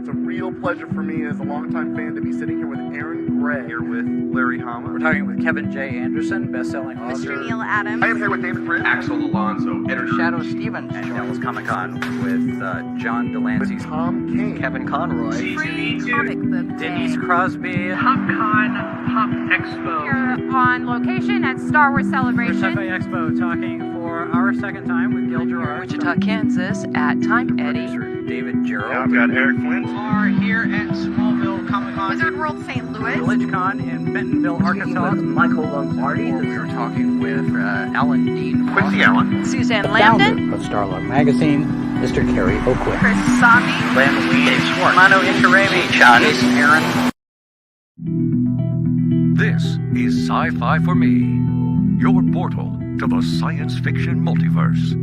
It's a real pleasure for me as a longtime fan to be sitting here with Aaron Gray. Here with Larry Hama. We're talking with Kevin J. Anderson, best-selling author. Mr. Neil Adams. I am here with David Prince. Axel Alonso, editor. Shadow Stevens. And Dallas Comic-Con with John Delancey. With Tom King. Kevin Conroy. Free comic book day. Denise Crosby. PopCon Pop Expo. Here on location at Star Wars Celebration. Sci-Fi Expo, talking for our second time with Gil Gerard. Wichita, Kansas at Time Eddy. Producer David Gerald. I've got Eric Flint. Are here at Smallville Comic Con. Wizard World St. Louis. VillageCon in Bentonville, Arkansas. Michael Lombardi. We were talking with Alan Dean. Quincy Allen. Suzanne Lambden. Founder of Starlog Magazine, Mr. Kerry Oakwith. Chris Sami. Len Weed. Dave Schwartz. Mano Intirami. Jason Aaron. This is Sci-Fi for Me, your portal to the science fiction multiverse.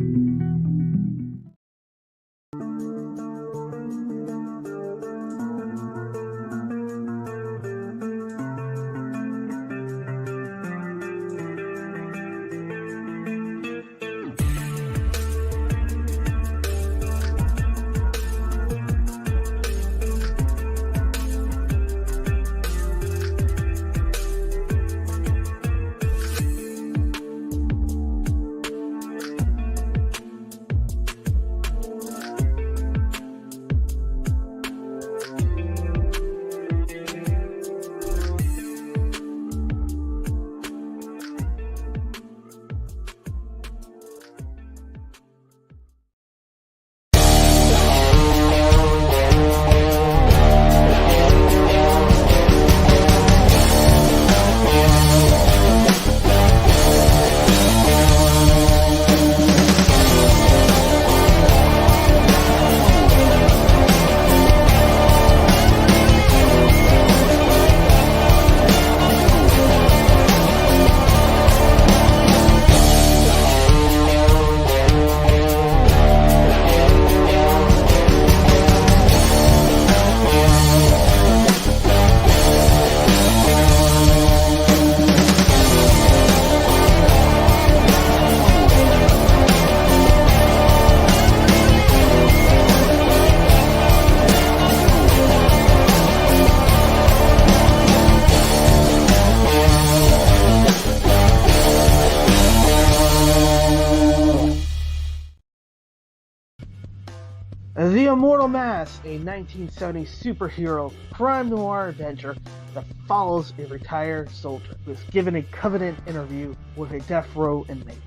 The Immortal Mask, a 1970s superhero crime noir adventure that follows a retired soldier who is given a Covenant interview with a death row inmate.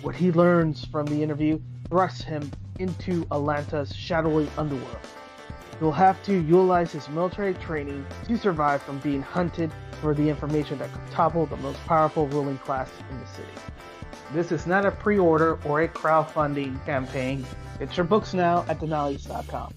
What he learns from the interview thrusts him into Atlanta's shadowy underworld. He'll have to utilize his military training to survive from being hunted for the information that could topple the most powerful ruling class in the city. This is not a pre-order or a crowdfunding campaign. Get your books now at denali's.com.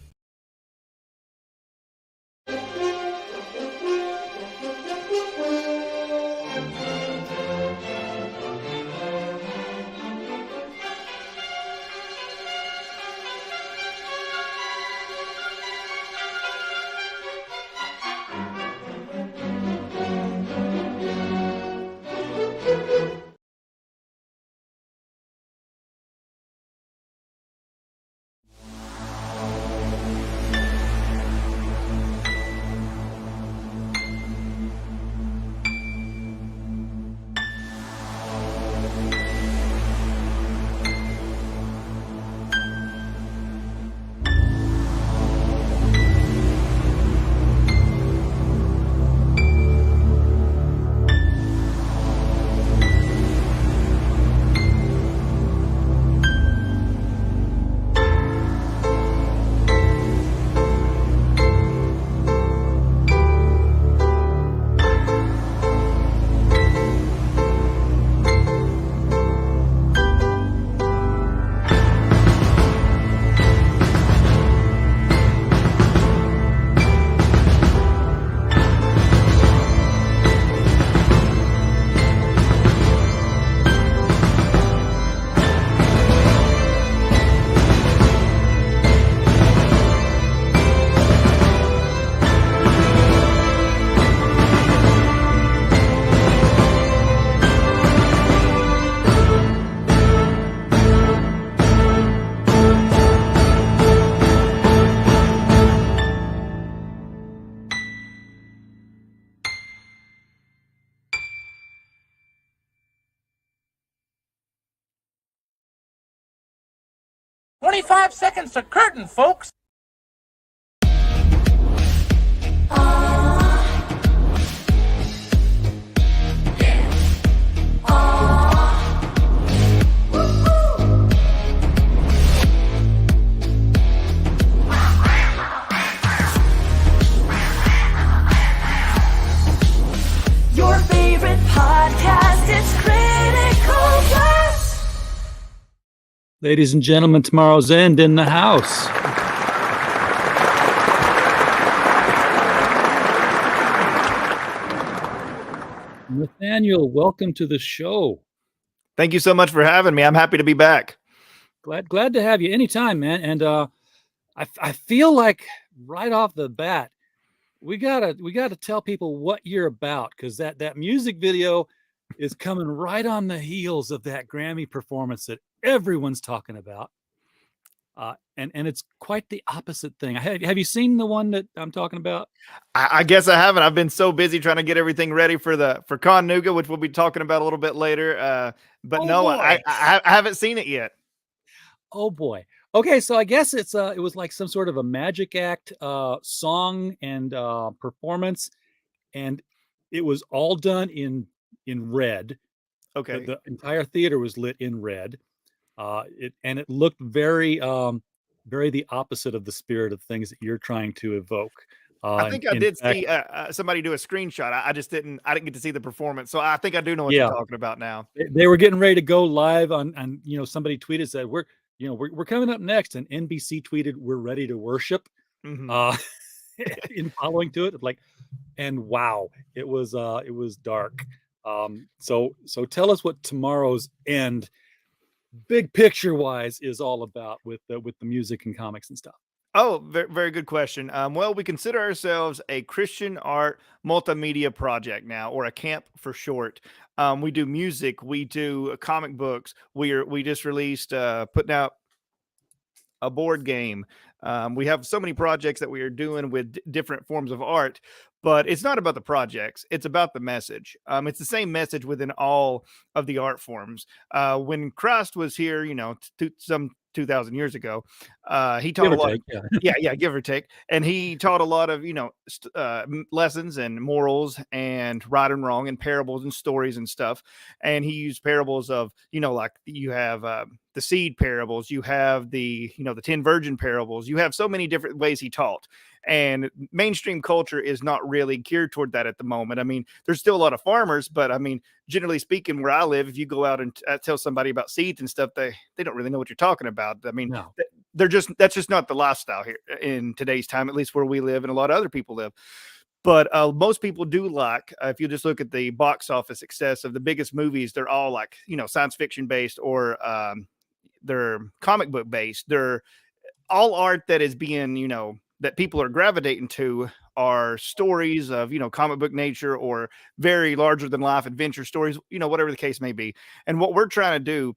25 seconds to curtain, folks. Your favorite podcast is Critical Blast. Ladies and gentlemen, Tomorrow's End in the house. Nathaniel, welcome to the show. Thank you so much for having me. I'm happy to be back. Glad to have you anytime, man. And I feel like right off the bat, we gotta tell people what you're about, because that music video is coming right on the heels of that Grammy performance that everyone's talking about. And it's quite the opposite thing. Have you seen the one that I'm talking about? I guess I haven't. I've been so busy trying to get everything ready for Chattanooga, which we'll be talking about a little bit later. But I haven't seen it yet. Oh boy. Okay, so I guess it was like some sort of a magic act song and performance, and it was all done in red. Okay. The entire theater was lit in red. It looked very the opposite of the spirit of things that you're trying to evoke. I think I did see somebody do a screenshot. I didn't get to see the performance, so I think I do know what you're talking about now. They were getting ready to go live on somebody tweeted, said we're coming up next, and NBC tweeted, "We're ready to worship." Mm-hmm. In following to it, and wow, it was dark. So tell us what Tomorrow's End, big picture wise, is all about with the music and comics and stuff. Oh, very, very good question. Well, we consider ourselves a Christian art multimedia project now, or a camp for short. We do music, we do comic books. We just released putting out a board game. We have so many projects that we are doing with different forms of art, but it's not about the projects. It's about the message. It's the same message within all of the art forms. When Christ was here, some 2,000 years ago, he taught a lot. Give or take. And he taught a lot of, lessons and morals and right and wrong and parables and stories and stuff. And he used parables of, like you have the seed parables, you have the 10 virgin parables, you have so many different ways he taught. And mainstream culture is not really geared toward that at the moment. I mean, there's still a lot of farmers, but I mean, generally speaking, where I live, if you go out and tell somebody about seeds and stuff, they don't really know what you're talking about. I mean, no. That's just not the lifestyle here in today's time, at least where we live and a lot of other people live. But most people do like, if you just look at the box office success of the biggest movies, they're all like, science fiction based, or they're comic book based. They're all art that is being, that people are gravitating to are stories of, comic book nature, or very larger than life adventure stories, whatever the case may be. And what we're trying to do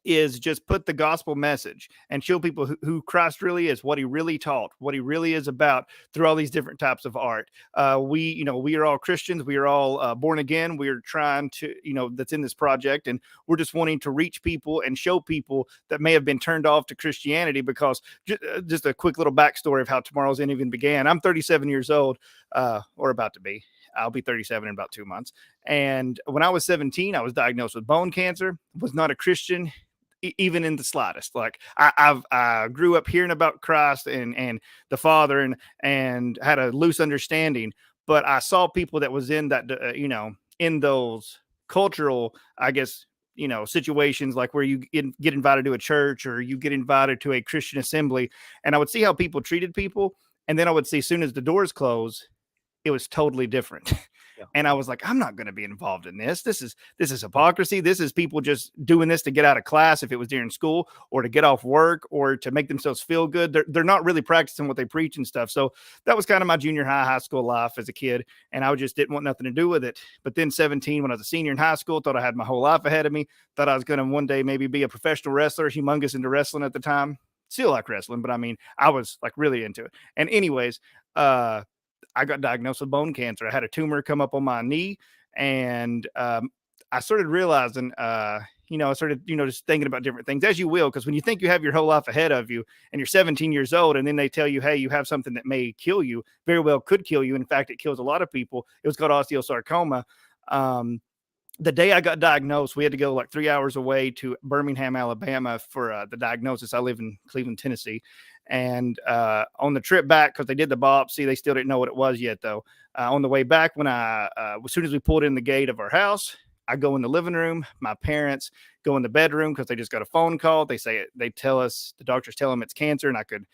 is just put the gospel message and show people who Christ really is, what he really taught, what he really is about through all these different types of art. We are all Christians. We are all born again. We are trying to, that's in this project. And we're just wanting to reach people and show people that may have been turned off to Christianity, because just a quick little backstory of how Tomorrow's End even began. I'm 37 years old, or about to be. I'll be 37 in about 2 months. And when I was 17, I was diagnosed with bone cancer. Was not a Christian, even in the slightest. Like I grew up hearing about Christ and the Father, and had a loose understanding. But I saw people that was in that, in those cultural, I guess, situations, like where you get invited to a church, or you get invited to a Christian assembly, and I would see how people treated people, and then I would see, as soon as the doors close, it was totally different. Yeah. And I was like, I'm not going to be involved in this. This is hypocrisy. This is people just doing this to get out of class, if it was during school, or to get off work, or to make themselves feel good. They're not really practicing what they preach and stuff. So that was kind of my junior high school life as a kid. And I just didn't want nothing to do with it. But then 17, when I was a senior in high school, thought I had my whole life ahead of me. Thought I was going to one day maybe be a professional wrestler, humongous into wrestling at the time. Still like wrestling, but I mean, I was like really into it. And anyways, I got diagnosed with bone cancer. I had a tumor come up on my knee, and I started realizing, I started, just thinking about different things, as you will, because when you think you have your whole life ahead of you and you're 17 years old and then they tell you, hey, you have something that may kill you, very well could kill you. In fact, it kills a lot of people. It was called osteosarcoma. The day I got diagnosed, we had to go like 3 hours away to Birmingham, Alabama for the diagnosis. I live in Cleveland, Tennessee. And on the trip back, because they did the biopsy, they still didn't know what it was yet, though. On the way back, as soon as we pulled in the gate of our house, I go in the living room. My parents go in the bedroom because they just got a phone call. They tell us, the doctors tell them it's cancer, and I could,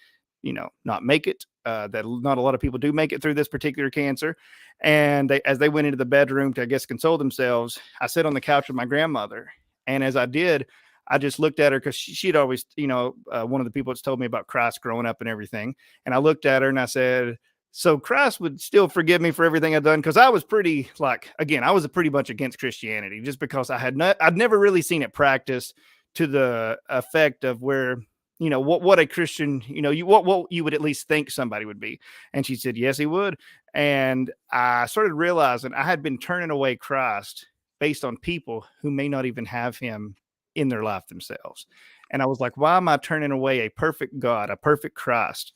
not make it. That not a lot of people do make it through this particular cancer. And as they went into the bedroom to, I guess, console themselves, I sat on the couch with my grandmother. And as I did, I just looked at her because she'd always, one of the people that's told me about Christ growing up and everything. And I looked at her and I said, so Christ would still forgive me for everything I've done? Because I was pretty I was pretty much against Christianity, just because I'd never really seen it practiced to the effect of where, what a Christian, what you would at least think somebody would be. And she said, yes, he would. And I started realizing I had been turning away Christ based on people who may not even have him in their life themselves. And I was like, why am I turning away a perfect God, a perfect Christ,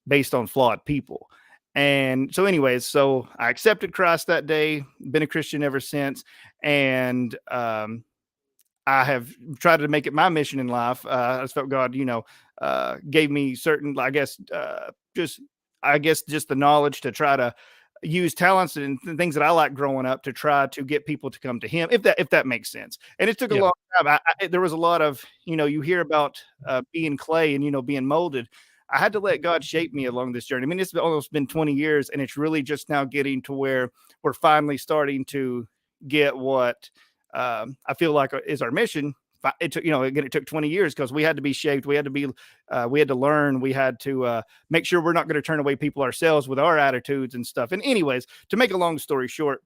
based on flawed people? And so anyways, I accepted Christ that day, been a Christian ever since. And I have tried to make it my mission in life. I just felt God, gave me certain, just the knowledge to try to use talents and things that I like growing up to try to get people to come to him, if that makes sense. And it took a long time. There was a lot of, you hear about being clay and, being molded. I had to let God shape me along this journey. I mean, it's almost been 20 years, and it's really just now getting to where we're finally starting to get what I feel like is our mission. It took, it took 20 years because we had to be shaped. We had to learn. We had to make sure we're not going to turn away people ourselves with our attitudes and stuff. And anyways, to make a long story short,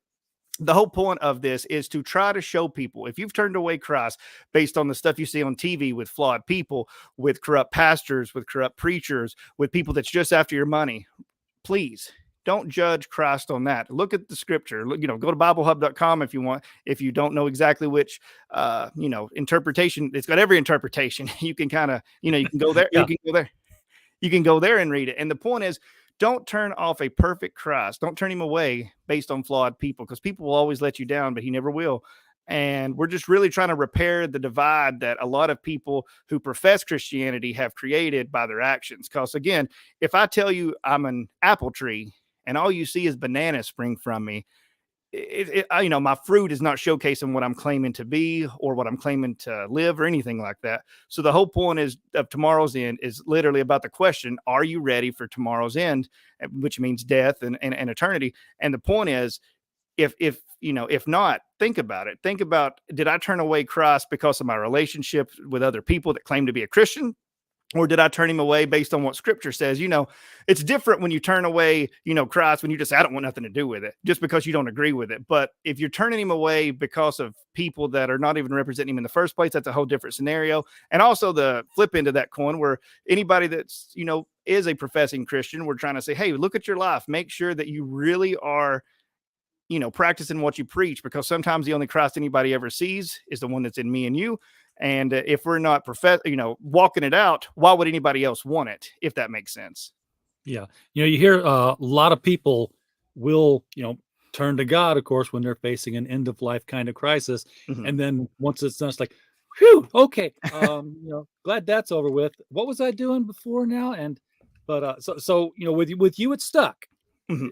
the whole point of this is to try to show people, if you've turned away Christ based on the stuff you see on TV with flawed people, with corrupt pastors, with corrupt preachers, with people that's just after your money, please don't judge Christ on that. Look at the scripture. Look, go to BibleHub.com if you want. If you don't know exactly which, interpretation, it's got every interpretation. You can kind of, you can go there. You can go there. You can go there and read it. And the point is, don't turn off a perfect Christ. Don't turn him away based on flawed people, because people will always let you down, but he never will. And we're just really trying to repair the divide that a lot of people who profess Christianity have created by their actions. Because again, if I tell you I'm an apple tree and all you see is bananas spring from me, my fruit is not showcasing what I'm claiming to be or what I'm claiming to live or anything like that. So the whole point of Tomorrow's End is literally about the question, are you ready for tomorrow's end, which means death and eternity? And the point is, if not, think about it. Think about, did I turn away Christ because of my relationship with other people that claim to be a Christian? Or did I turn him away based on what scripture says? It's different when you turn away, Christ, when you just say, I don't want nothing to do with it, just because you don't agree with it. But if you're turning him away because of people that are not even representing him in the first place, that's a whole different scenario. And also the flip end of that coin, where anybody that's, is a professing Christian, we're trying to say, hey, look at your life. Make sure that you really are, practicing what you preach, because sometimes the only Christ anybody ever sees is the one that's in me and you. And if we're not walking it out, why would anybody else want it? If that makes sense. Yeah. You hear a lot of people will, turn to God, of course, when they're facing an end of life kind of crisis. Mm-hmm. And then once it's done, it's like, whew, okay. Glad that's over with. What was I doing before now? But with you, it stuck. Mm-hmm.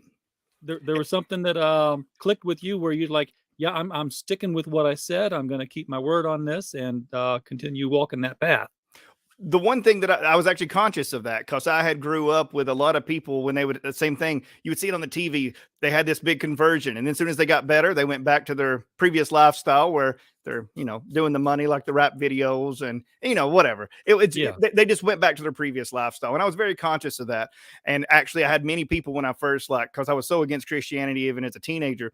There was something that clicked with you where you're like, yeah, I'm sticking with what I said. I'm going to keep my word on this and continue walking that path. The one thing that I was actually conscious of that, because I had grew up with a lot of people when they would, the same thing, you would see it on the TV, they had this big conversion. And then as soon as they got better, they went back to their previous lifestyle where they're, doing the money, like the rap videos and, whatever. They just went back to their previous lifestyle. And I was very conscious of that. And actually I had many people when I first, because I was so against Christianity, even as a teenager,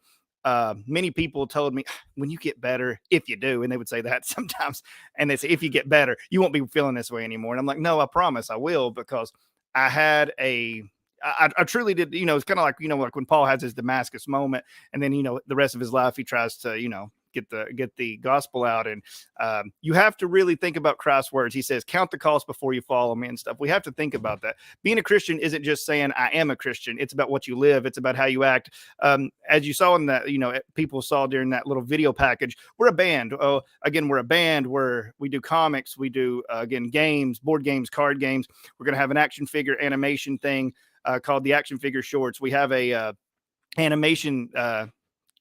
many people told me, when you get better, if you do, and they would say that sometimes, and they say, if you get better, you won't be feeling this way anymore. And I'm like, no, I promise I will, because I had I truly did, it's kind of like, like when Paul has his Damascus moment, and then, the rest of his life, he tries to, get the gospel out. And you have to really think about Christ's words. He says, count the cost before you follow me and stuff. We have to think about that. Being a Christian isn't just saying I am a Christian. It's about what you live. It's about how you act. As you saw in that, people saw during that little video package, we're a band. Oh, again, we're a band where we do comics. We do, again, games, board games, card games. We're going to have an action figure animation thing called the Action Figure Shorts. We have a animation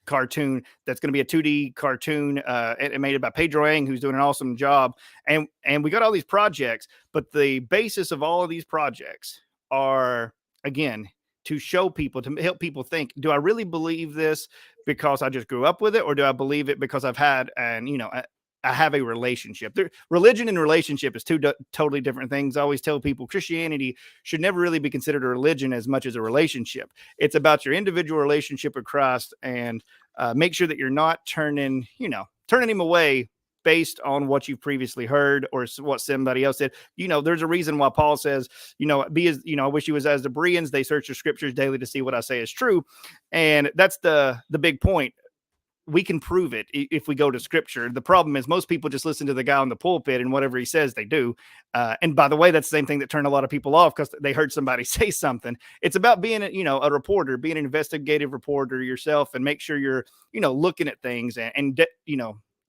cartoon that's going to be a 2D cartoon animated by Pedro Ang, who's doing an awesome job. And we got all these projects, but the basis of all of these projects are, again, to show people, to help people think, do I really believe this because I just grew up with it, or do I believe it because I've had I have a relationship? Religion and relationship is two totally different things. I always tell people Christianity should never really be considered a religion as much as a relationship. It's about your individual relationship with Christ, and make sure that you're not turning him away based on what you've previously heard or what somebody else said. There's a reason why Paul says, I wish he was as the Bereans. They search the scriptures daily to see what I say is true. And that's the big point. We can prove it if we go to scripture. The problem is most people just listen to the guy on the pulpit and whatever he says, they do. And by the way, that's the same thing that turned a lot of people off because they heard somebody say something. It's about being, a reporter, being an investigative reporter yourself, and make sure you're, looking at things and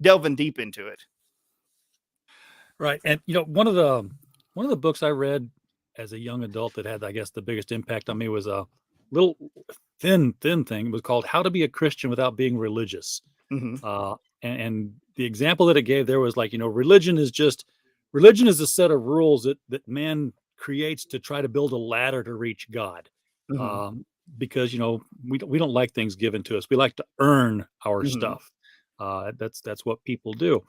delving deep into it. Right. And, one of the books I read as a young adult that had, I guess, the biggest impact on me was a little thin thing. It was called How to Be a Christian Without Being Religious. Mm-hmm. And the example that it gave there was like, religion is a set of rules that man creates to try to build a ladder to reach God. Mm-hmm. Because, we don't like things given to us. We like to earn our Mm-hmm. stuff. That's what people do.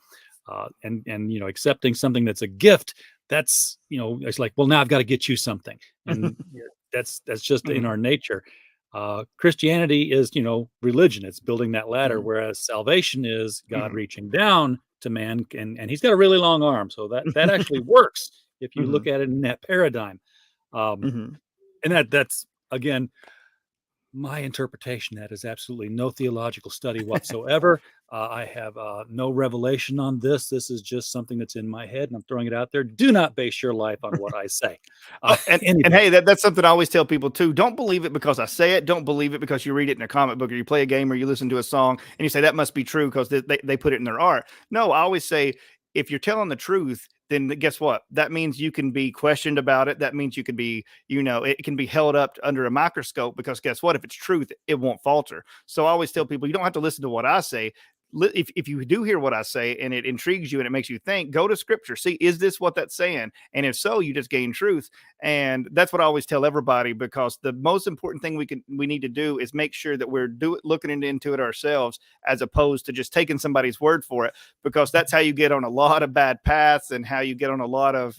And accepting something that's a gift, that's, it's like, well, now I've got to get you something. And that's just Mm-hmm. in our nature. Christianity is, religion. It's building that ladder, Mm-hmm. whereas salvation is God Mm-hmm. reaching down to man. And he's got a really long arm. So that actually works if you Mm-hmm. look at it in that paradigm. Mm-hmm. And that's, again, my interpretation. That is absolutely no theological study whatsoever. I have no revelation on this. This is just something that's in my head, and I'm throwing it out there. Do not base your life on what I say. And hey, that's something I always tell people too. Don't believe it because I say it. Don't believe it because you read it in a comic book or you play a game or you listen to a song and you say that must be true because they put it in their art. No, I always say, if you're telling the truth, then guess what? That means you can be questioned about it. That means you can be, it can be held up under a microscope, because guess what? If it's truth, it won't falter. So I always tell people, you don't have to listen to what I say. If you do hear what I say and it intrigues you and it makes you think, go to scripture. See, is this what that's saying? And if so, you just gain truth. And that's what I always tell everybody, because the most important thing we need to do is make sure that we're looking into it ourselves, as opposed to just taking somebody's word for it, because that's how you get on a lot of bad paths and how you get on a lot of,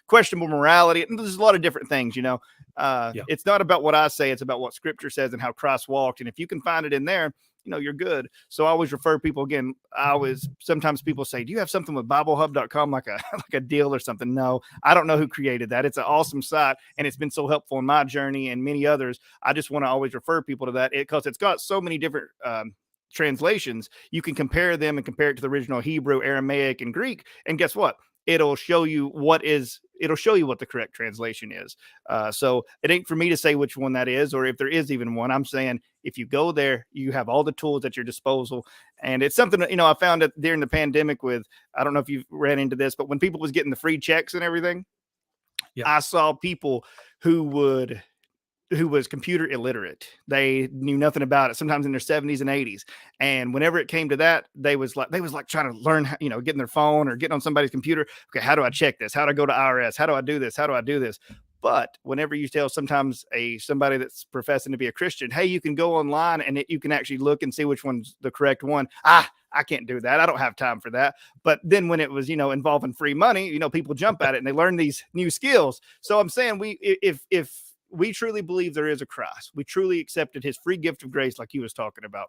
questionable morality. And there's a lot of different things, It's not about what I say. It's about what scripture says and how Christ walked. And if you can find it in there, you're good. So I always refer people, again, sometimes people say, do you have something with BibleHub.com, like a deal or something? No, I don't know who created that. It's an awesome site, and it's been so helpful in my journey and many others. I just want to always refer people to that because it's got so many different translations. You can compare them and compare it to the original Hebrew, Aramaic, and Greek. And guess what? It'll show you what the correct translation is. So it ain't for me to say which one that is, or if there is even one. I'm saying if you go there, you have all the tools at your disposal. And it's something that, I found it during the pandemic with, I don't know if you've ran into this, but when people was getting the free checks and everything, I saw people who was computer illiterate. They knew nothing about it, sometimes in their 70s and 80s. And whenever it came to that, they was like trying to learn, getting their phone or getting on somebody's computer. Okay, how do I check this? How do I go to IRS? How do I do this? How do I do this? But whenever you tell sometimes somebody that's professing to be a Christian, hey, you can go online and you can actually look and see which one's the correct one. I can't do that. I don't have time for that. But then when it was, involving free money, people jump at it and they learn these new skills. So I'm saying if we truly believe there is a Christ, we truly accepted his free gift of grace, like he was talking about,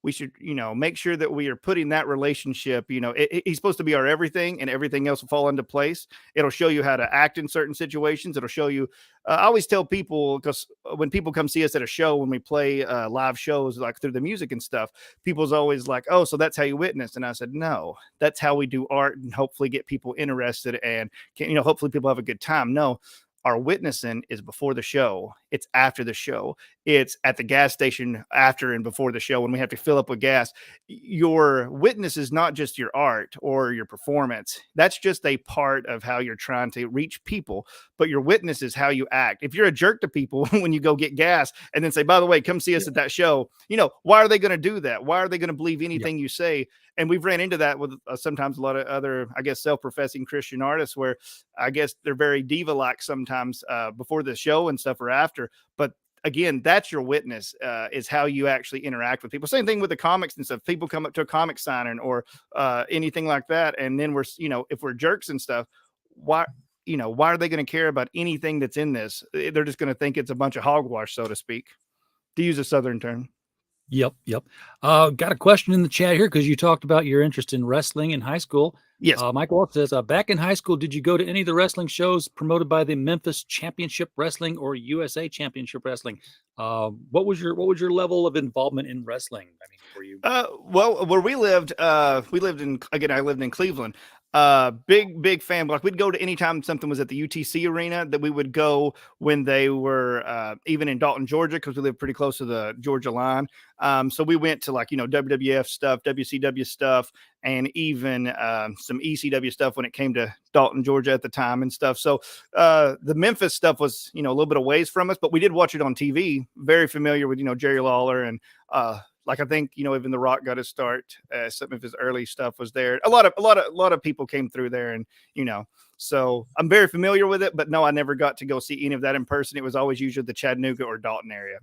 we should, make sure that we are putting that relationship, he's supposed to be our everything, and everything else will fall into place. It'll show you how to act in certain situations. It'll show you, I always tell people, because when people come see us at a show, when we play live shows, like through the music and stuff, people's always like, oh, so that's how you witness. And I said, no, that's how we do art and hopefully get people interested and hopefully people have a good time. No, our witnessing is before the show. It's after the show. It's at the gas station after and before the show when we have to fill up with gas. Your witness is not just your art or your performance. That's just a part of how you're trying to reach people. But your witness is how you act. If you're a jerk to people when you go get gas and then say, by the way, come see us at that show, why are they going to do that? Why are they going to believe anything you say? And we've ran into that with sometimes a lot of other, I guess, self-professing Christian artists where I guess they're very diva-like sometimes before the show and stuff or after. But again, that's your witness, is how you actually interact with people. Same thing with the comics and stuff. People come up to a comic signing or anything like that. And then we're, if we're jerks and stuff, why are they going to care about anything that's in this? They're just going to think it's a bunch of hogwash, so to speak, to use a Southern term. Yep. Got a question in the chat here because you talked about your interest in wrestling in high school. Yes. Michael says, back in high school, did you go to any of the wrestling shows promoted by the Memphis Championship Wrestling or USA Championship Wrestling? What was your level of involvement in wrestling? I mean, were you? Well, where we lived I lived in Cleveland. Big fan. Like we'd go to anytime something was at the UTC arena, that we would go when they were even in Dalton, Georgia, because we live pretty close to the Georgia line. So we went to WWF stuff, WCW stuff, and even some ECW stuff when it came to Dalton, Georgia at the time and stuff. So the Memphis stuff was, a little bit of ways from us, but we did watch it on TV. Very familiar with, Jerry Lawler and I think, even The Rock got his start. Some of his early stuff was there. A lot of people came through there, and so I'm very familiar with it. But no, I never got to go see any of that in person. It was always usually the Chattanooga or Dalton area.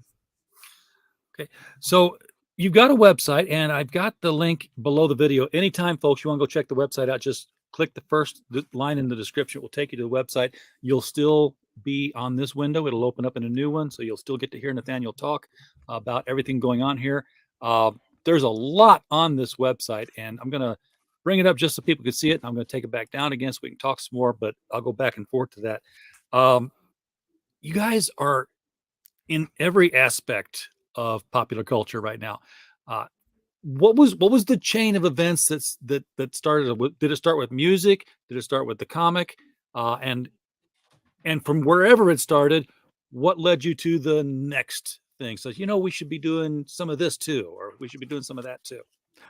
Okay, so you've got a website, and I've got the link below the video. Anytime, folks, you want to go check the website out, just click the first line in the description. It will take you to the website. You'll still be on this window. It'll open up in a new one, so you'll still get to hear Nathaniel talk about everything going on here. There's a lot on this website, and I'm going to bring it up just so people can see it. I'm going to take it back down again so we can talk some more, but I'll go back and forth to that. You guys are in every aspect of popular culture right now. What was the chain of events that started? Did it start with music? Did it start with the comic? And from wherever it started, what led you to the next thing? So, we should be doing some of this too, or we should be doing some of that too.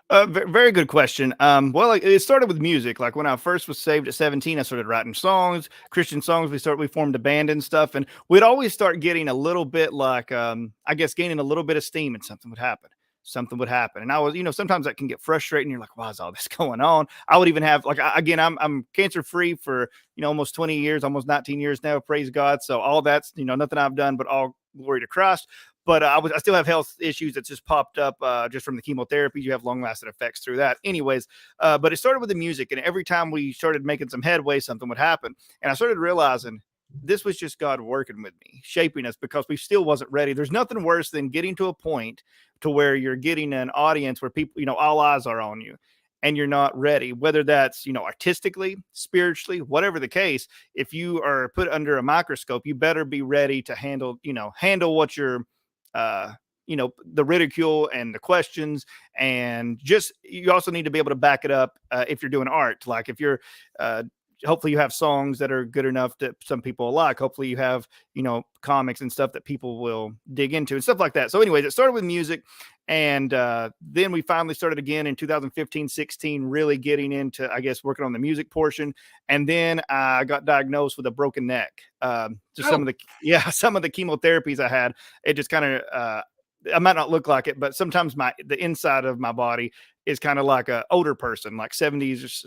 Very good question. Well, it started with music. Like when I first was saved at 17, I started writing songs, Christian songs. We formed a band and stuff, and we'd always start getting a little bit gaining a little bit of steam, and something would happen. And I was, sometimes that can get frustrating. You're like, why is all this going on? I would even have I'm cancer free for, almost 20 years, almost 19 years now. Praise God. So all that's, nothing I've done, but all glory to Christ. But I still have health issues that just popped up just from the chemotherapy. You have long-lasting effects through that. Anyways, but it started with the music. And every time we started making some headway, something would happen. And I started realizing this was just God working with me, shaping us, because we still wasn't ready. There's nothing worse than getting to a point to where you're getting an audience where people, all eyes are on you, and you're not ready, whether that's, artistically, spiritually, whatever the case. If you are put under a microscope, you better be ready to handle what you're the ridicule and the questions, and just, you also need to be able to back it up if you're doing art. Like if you're hopefully you have songs that are good enough that some people like. Hopefully you have, comics and stuff that people will dig into and stuff like that. So anyways, it started with music. And then we finally started again in 2015, 16, really getting into, I guess, working on the music portion. And then I got diagnosed with a broken neck. Some of the chemotherapies I had, it just kind of, I might not look like it, but sometimes the inside of my body is kind of like an older person, like 70s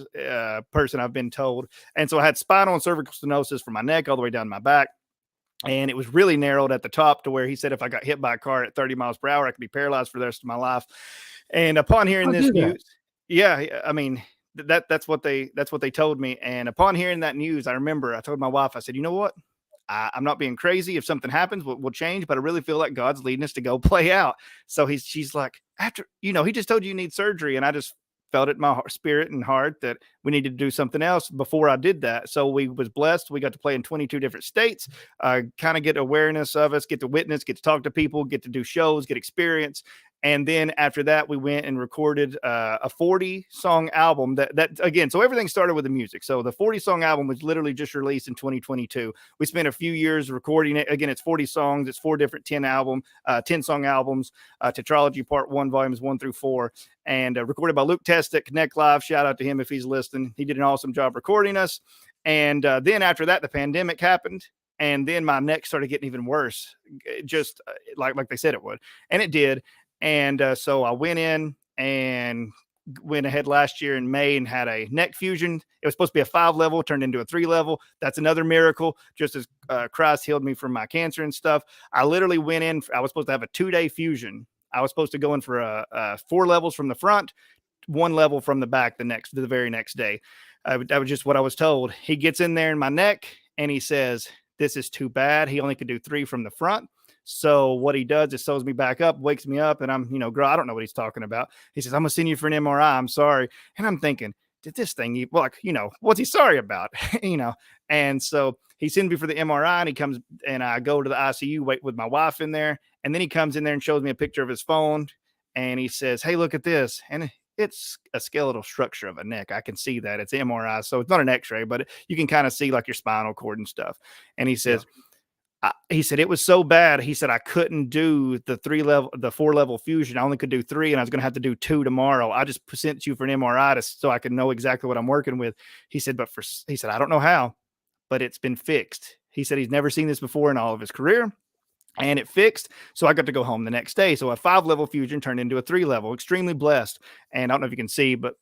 person, I've been told. And so I had spinal and cervical stenosis from my neck all the way down my back. And it was really narrowed at the top to where he said if I got hit by a car at 30 miles per hour, I could be paralyzed for the rest of my life. And upon hearing this news, I mean, that's what they told me. And upon hearing that news, I remember I told my wife, I said, you know what? I'm not being crazy. If something happens, we'll change, but I really feel like God's leading us to go play out. So she's like, after, he just told you need surgery. And I just felt it in my spirit and heart that we needed to do something else before I did that. So we was blessed. We got to play in 22 different states, kind of get awareness of us, get to witness, get to talk to people, get to do shows, get experience. And then after that, we went and recorded a 40-song album that again, so everything started with the music. So the 40-song album was literally just released in 2022. We spent a few years recording it. Again, it's 40 songs. It's 4 different 10-song albums, Tetralogy Part 1, Volumes 1 through 4, and recorded by Luke Test at Connect Live. Shout out to him if he's listening. He did an awesome job recording us. And then after that, the pandemic happened. And then my neck started getting even worse, just like they said it would. And it did. And so I went in and went ahead last year in May and had a neck fusion. It was supposed to be a 5-level, turned into a 3-level. That's another miracle. Just as Christ healed me from my cancer and stuff. I literally went in. I was supposed to have a 2-day fusion. I was supposed to go in for 4 levels from the front, 1 level from the back the very next day. That was just what I was told. He gets in there in my neck and he says, "This is too bad." He only could do 3 from the front. So what he does is sews me back up, wakes me up, and I'm, girl, I don't know what he's talking about. He says, "I'm gonna send you for an MRI. I'm sorry." And I'm thinking, did this thing, what's he sorry about? And so he sends me for the MRI, and he comes, and I go to the ICU, wait with my wife in there. And then he comes in there and shows me a picture of his phone. And he says, "Hey, look at this." And it's a skeletal structure of a neck. I can see that. It's MRI. So it's not an x-ray, but you can kind of see like your spinal cord and stuff. And he says, he said, "It was so bad." He said, "I couldn't do the 4-level fusion. I only could do 3, and I was going to have to do 2 tomorrow. I just sent you for an MRI so I could know exactly what I'm working with." He said, he said, "I don't know how, but it's been fixed." He said he's never seen this before in all of his career, and it fixed. So I got to go home the next day. So a 5-level fusion turned into a 3-level. Extremely blessed. And I don't know if you can see, but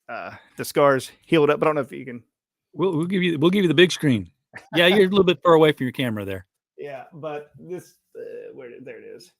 the scars healed up. But I don't know if you can. We'll give you the big screen. Yeah, you're a little bit far away from your camera there. Yeah, but this there it is.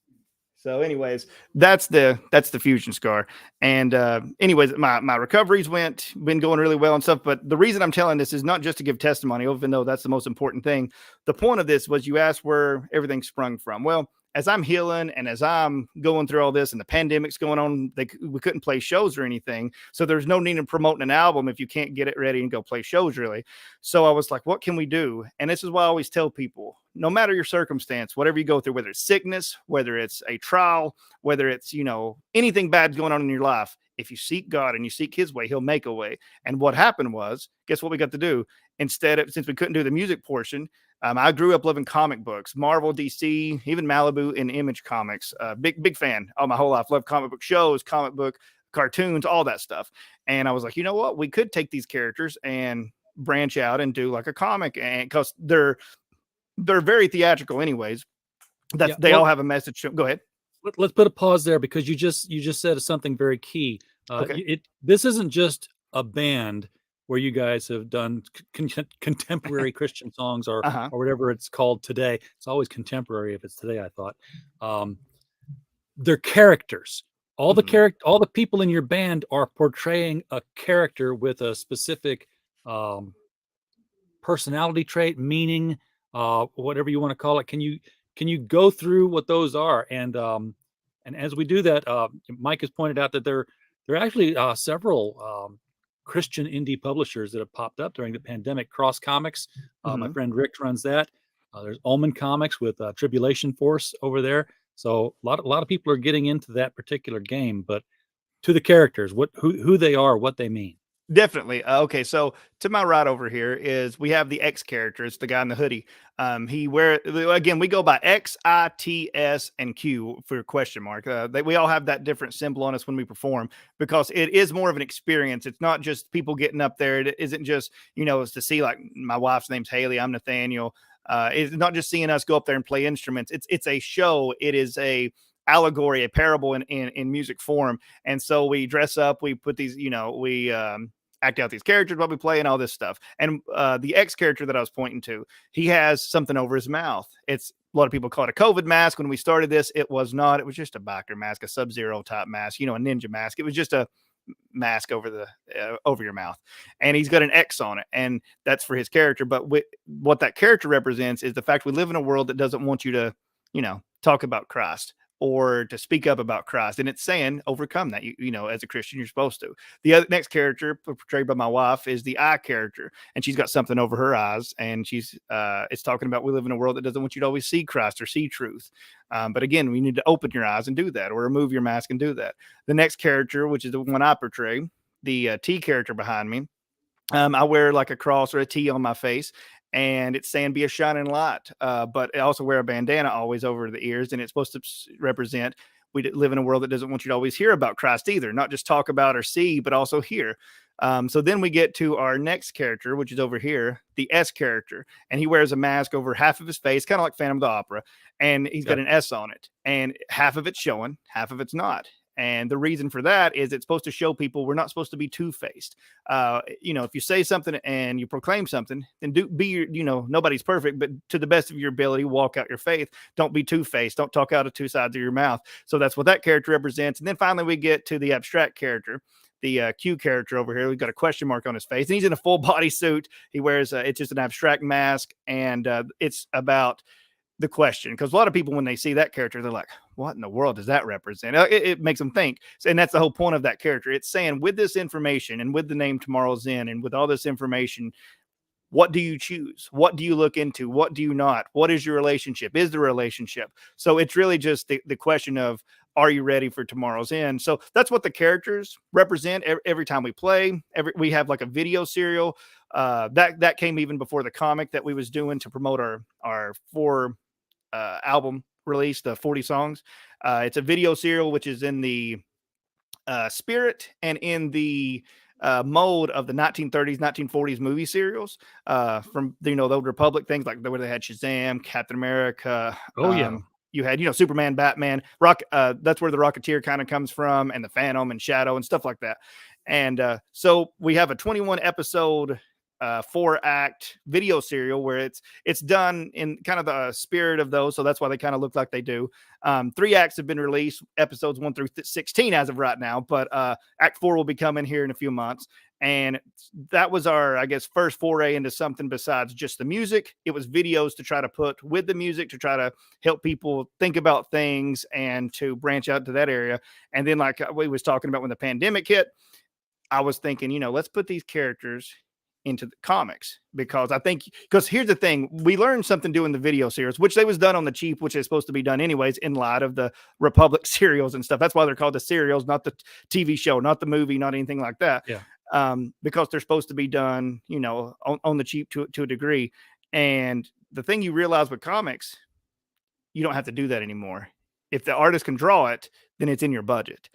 So anyways, that's the fusion scar. And anyways, my recoveries been going really well and stuff. But the reason I'm telling this is not just to give testimony, even though that's the most important thing. The point of this was, you asked where everything sprung from. Well, as I'm healing and as I'm going through all this and the pandemic's going on, we couldn't play shows or anything. So there's no need in promoting an album if you can't get it ready and go play shows, really. So I was like, what can we do? And this is why I always tell people, no matter your circumstance, whatever you go through, whether it's sickness, whether it's a trial, whether it's, anything bad going on in your life, if you seek God and you seek his way, he'll make a way. And what happened was, guess what we got to do? Since we couldn't do the music portion, I grew up loving comic books, Marvel, DC, even Malibu and Image Comics. Big fan all my whole life. Love comic book shows, comic book cartoons, all that stuff. And I was like, you know what? We could take these characters and branch out and do like a comic, and because they're very theatrical, anyways. They all have a message. Go ahead. Let's put a pause there, because you just said something very key. Okay. This isn't just a band where you guys have done contemporary Christian songs or whatever it's called today. It's always contemporary if it's today, I thought. They're characters. All the people in your band are portraying a character with a specific personality trait, meaning, whatever you want to call it. Can you go through what those are? And as we do that, Mike has pointed out that there are actually several Christian indie publishers that have popped up during the pandemic. Cross Comics, my friend Rick runs that. There's Omen Comics with Tribulation Force over there. So a lot of people are getting into that particular game. But to the characters, who they are, what they mean. Definitely. Okay, so to my right over here is we have the X character. It's the guy in the hoodie. We go by X, I, T, S, and Q for question mark. We all have that different symbol on us when we perform, because it is more of an experience. It's not just people getting up there. It isn't just, it's to see, like, my wife's name's Haley. I'm Nathaniel. It's not just seeing us go up there and play instruments. It's a show. It is a allegory, a parable in music form. And so we dress up, we put these, we act out these characters while we play and all this stuff. And the X character that I was pointing to, he has something over his mouth. It's a lot of people call it a COVID mask. When we started this, it was not. It was just a biker mask, a Sub-Zero type mask, a ninja mask. It was just mask over your mouth, and he's got an X on it, and that's for his character. But what that character represents is the fact we live in a world that doesn't want you to, talk about Christ or to speak up about Christ. And it's saying overcome that. As a Christian, you're supposed to. The next character portrayed by my wife is the eye character, and she's got something over her eyes, and it's talking about we live in a world that doesn't want you to always see Christ or see truth. But again, we need to open your eyes and do that, or remove your mask and do that. The next character, which is the one I portray, the T character behind me, I wear like a cross or a T on my face, and it's saying be a shining light. But I also wear a bandana always over the ears, and it's supposed to represent we live in a world that doesn't want you to always hear about Christ either, not just talk about or see, but also hear. So then we get to our next character, which is over here, the S character, and he wears a mask over half of his face, kind of like Phantom of the Opera, and he's got an S on it, and half of it's showing, half of it's not. And the reason for that is it's supposed to show people we're not supposed to be two-faced. If you say something and you proclaim something, then nobody's perfect, but to the best of your ability, walk out your faith. Don't be two-faced. Don't talk out of two sides of your mouth. So that's what that character represents. And then finally we get to the abstract character, the Q character over here. We've got a question mark on his face, and he's in a full body suit. He wears it's just an abstract mask, and it's about the question, because a lot of people, when they see that character, they're like, what in the world does that represent? It makes them think. And that's the whole point of that character. It's saying with this information and with the name Tomorrow's End and with all this information, what do you choose? What do you look into? What do you not? What is your relationship? Is the relationship? So it's really just the question of, are you ready for Tomorrow's End? So that's what the characters represent every time we play. We have like a video serial that came even before the comic that we was doing to promote our 4 album release, the 40 songs. It's a video serial, which is in the spirit and in the mode of the 1930s, 1940s movie serials from, the Old Republic, things like where they had Shazam, Captain America. You had, Superman, Batman, that's where the Rocketeer kind of comes from, and the Phantom and Shadow and stuff like that. And so we have a 21 episode 4-act video serial where it's done in kind of the spirit of those. So that's why they kind of look like they do. 3 acts have been released, episodes 1 through 16 as of right now, but act 4 will be coming here in a few months. And that was our, I guess, first foray into something besides just the music. It was videos to try to put with the music to try to help people think about things and to branch out to that area. And then, like we was talking about when the pandemic hit, I was thinking, let's put these characters into the comics, because here's the thing, we learned something doing the video series, which they was done on the cheap, which is supposed to be done anyways in light of the Republic serials and stuff. That's why they're called the serials, not the TV show, not the movie, not anything like that. Because they're supposed to be done, on the cheap to a degree. And the thing you realize with comics, you don't have to do that anymore. If the artist can draw it, then it's in your budget.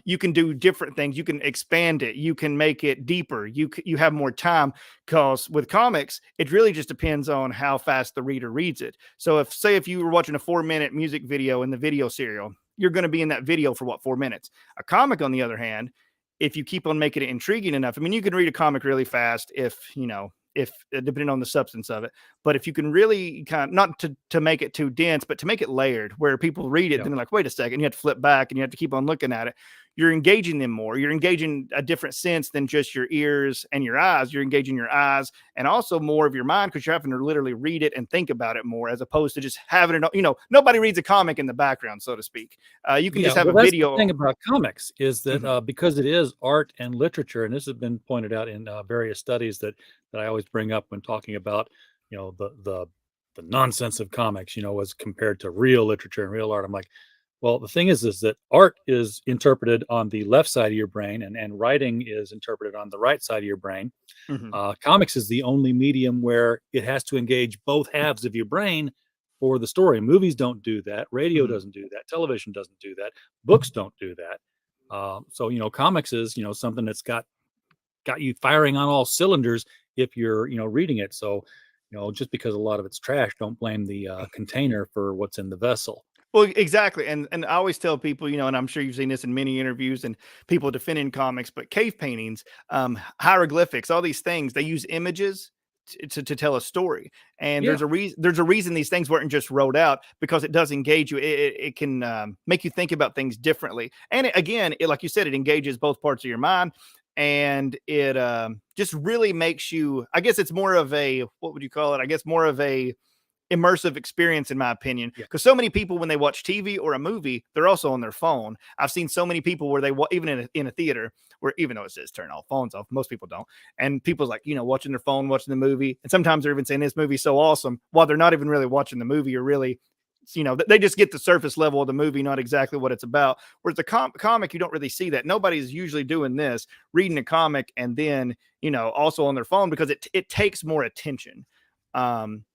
You can do different things. You can expand it. You can make it deeper. You have more time, because with comics, it really just depends on how fast the reader reads it. So if you were watching a 4-minute music video in the video serial, you're going to be in that video for 4 minutes. A comic, on the other hand, if you keep on making it intriguing enough, I mean, you can read a comic really fast if depending on the substance of it, but if you can really kind of, not to make it too dense, but to make it layered where people read it, then they're like, wait a second, you have to flip back and you have to keep on looking at it. You're engaging them more. You're engaging a different sense than just your ears and your eyes. You're engaging your eyes and also more of your mind, because you're having to literally read it and think about it more, as opposed to just having it, nobody reads a comic in the background, so to speak. You can just have a video. The thing about comics is that because it is art and literature, and this has been pointed out in various studies that I always bring up when talking about, the nonsense of comics, as compared to real literature and real art. I'm like, well, the thing is that art is interpreted on the left side of your brain, and writing is interpreted on the right side of your brain. Comics is the only medium where it has to engage both halves of your brain for the story. Movies don't do that. Radio doesn't do that. Television doesn't do that. Books don't do that. So, comics is, something that's got you firing on all cylinders if you're, reading it. So, just because a lot of it's trash, don't blame the container for what's in the vessel. Well, exactly. And I always tell people, and I'm sure you've seen this in many interviews and people defending comics, but cave paintings, hieroglyphics, all these things, they use images to tell a story. And Yeah. there's a reason these things weren't just wrote out, because it does engage you. It can make you think about things differently. And again, like you said, it engages both parts of your mind, and it just really makes you, I guess it's more of a, what would you call it? I guess more of a immersive experience, in my opinion, because so many people, when they watch TV or a movie, they're also on their phone. I've seen so many people where they even in a theater, where even though it says turn all phones off, most people don't, and people's like, watching their phone, watching the movie, and sometimes they're even saying this movie's so awesome while they're not even really watching the movie, or really, they just get the surface level of the movie, not exactly what it's about. Whereas the comic, you don't really see that. Nobody's usually doing this, reading a comic and then also on their phone, because it takes more attention.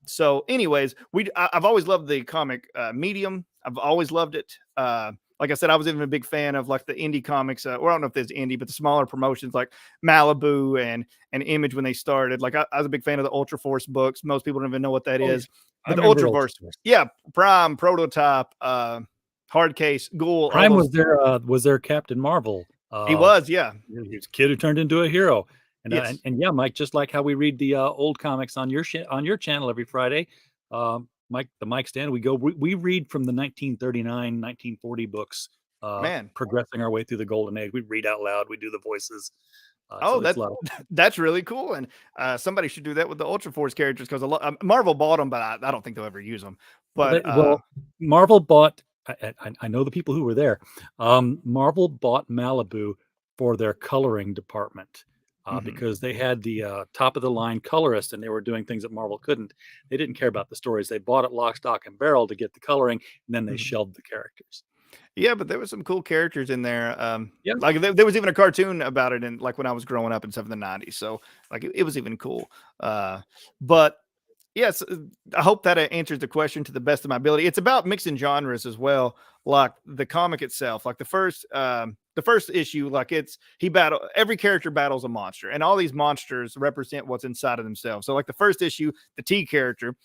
So anyways, I've always loved the comic medium. I've always loved it. Like I said, I was even a big fan of like the indie comics, or I don't know if there's indie, but the smaller promotions like Malibu and Image when they started. Like I was a big fan of the Ultra Force books. Most people don't even know what that is. But the Ultra Force, yeah, Prime, Prototype, Hard Case, Ghoul. Prime was their Captain Marvel. He was, yeah. He was a kid who turned into a hero. And, yes. and yeah, Mike, just like how we read the old comics on your channel every Friday, Mike, the Mike Stand, we read from the 1939, 1940 books, progressing our way through the golden age. We read out loud, we do the voices. That's really cool. And somebody should do that with the Ultra Force characters, because Marvel bought them, but I don't think they'll ever use them. But Marvel bought, I know the people who were there. Marvel bought Malibu for their coloring department. Because they had the top of the line colorist, and they were doing things that Marvel couldn't. They didn't care about the stories. They bought it lock, stock, and barrel to get the coloring, and then they shelved the characters. Yeah, but there was some cool characters in there. Like there was even a cartoon about it, in like when I was growing up and stuff in the 90s. So like it was even cool. But yes, I hope that answers the question to the best of my ability. It's about mixing genres as well, like the comic itself. Like the first issue, like every character battles a monster, and all these monsters represent what's inside of themselves. So like the first issue, the T character,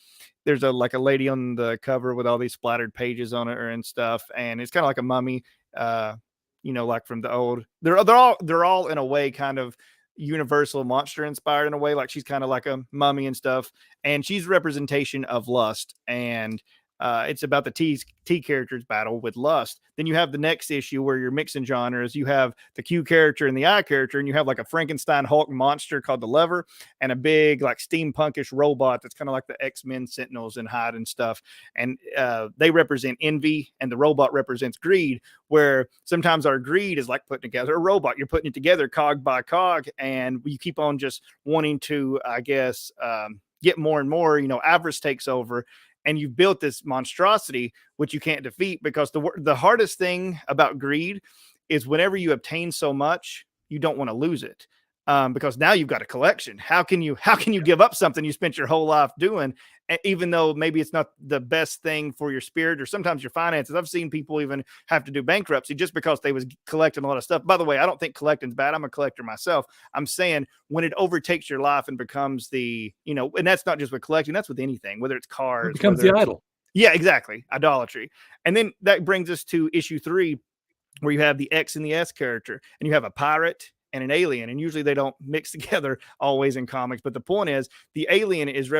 there's a lady on the cover with all these splattered pages on her and stuff, and it's kind of like a mummy, like from the old. They're all in a way kind of Universal monster inspired in a way, like she's kind of like a mummy and stuff, and she's representation of lust, and it's about the T characters battle with lust. Then you have the next issue where you're mixing genres. You have the Q character and the I character, and you have like a Frankenstein Hulk monster called the Lever, and a big like steampunkish robot that's kind of like the X-Men Sentinels and Hyde and stuff. And they represent envy, and the robot represents greed, where sometimes our greed is like putting together a robot. You're putting it together cog by cog, and you keep on just wanting to, I guess, get more and more, avarice takes over. And you've built this monstrosity, which you can't defeat, because the hardest thing about greed is whenever you obtain so much, you don't want to lose it, because now you've got a collection. How can you give up something you spent your whole life doing, even though maybe it's not the best thing for your spirit or sometimes your finances? I've seen people even have to do bankruptcy just because they was collecting a lot of stuff. By the way, I don't think collecting's bad. I'm a collector myself. I'm saying when it overtakes your life and becomes and that's not just with collecting, that's with anything, whether it's cars. It becomes the idol. Yeah, exactly. Idolatry. And then that brings us to issue 3, where you have the X and the S character, and you have a pirate and an alien, and usually they don't mix together always in comics. But the point is, the alien is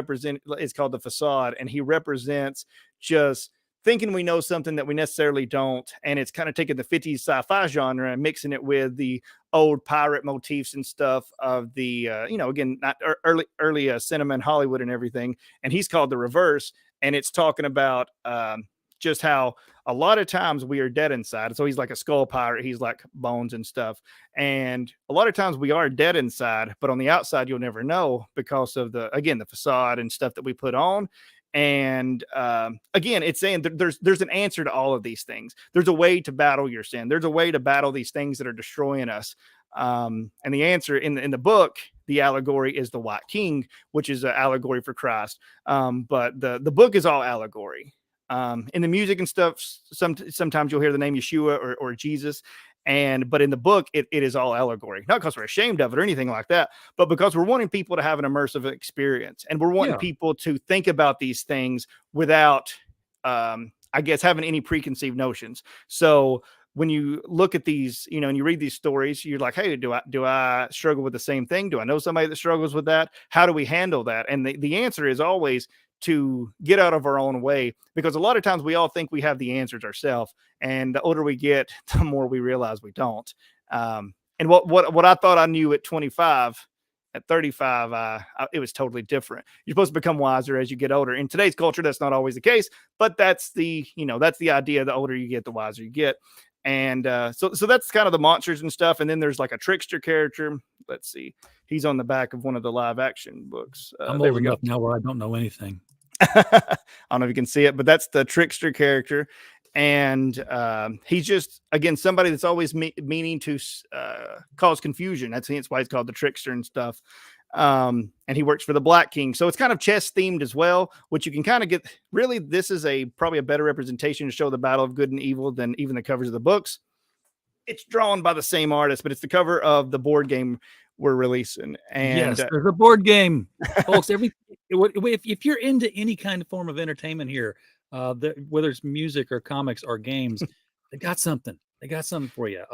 called the Facade, and he represents just thinking we know something that we necessarily don't, and it's kind of taking the 50s sci-fi genre and mixing it with the old pirate motifs and stuff of the again, not early cinema in Hollywood and everything. And he's called the Reverse, and it's talking about just how a lot of times we are dead inside. So he's like a skull pirate. He's like bones and stuff. And a lot of times we are dead inside, but on the outside, you'll never know because of the facade and stuff that we put on. And again, it's saying that there's an answer to all of these things. There's a way to battle your sin. There's a way to battle these things that are destroying us. And the answer in the book, the allegory is the White King, which is an allegory for Christ. But the book is all allegory. In the music and stuff, sometimes you'll hear the name Yeshua or Jesus. But in the book, it is all allegory, not because we're ashamed of it or anything like that, but because we're wanting people to have an immersive experience, and we're wanting people to think about these things without, I guess, having any preconceived notions. So when you look at these, and you read these stories, you're like, hey, do I struggle with the same thing? Do I know somebody that struggles with that? How do we handle that? And the answer is always to get out of our own way, because a lot of times we all think we have the answers ourselves. And the older we get, the more we realize we don't. And what I thought I knew at 25, at 35, it was totally different. You're supposed to become wiser as you get older. In today's culture, that's not always the case, but that's the idea. The older you get, the wiser you get. And so that's kind of the monsters and stuff. And then there's like a trickster character. Let's see. He's on the back of one of the live action books. I'm old enough now where I don't know anything. I don't know if you can see it, but that's the trickster character. And he's just, again, somebody that's always meaning to cause confusion. That's why he's called the trickster and stuff. And he works for the Black King. So it's kind of chess themed as well, which you can kind of get. Really, this is probably a better representation to show the battle of good and evil than even the covers of the books. It's drawn by the same artist, but it's the cover of the board game we're releasing. And yes, there's a board game, folks. If you're into any kind of form of entertainment here, whether it's music or comics or games, they got something. They got something for you.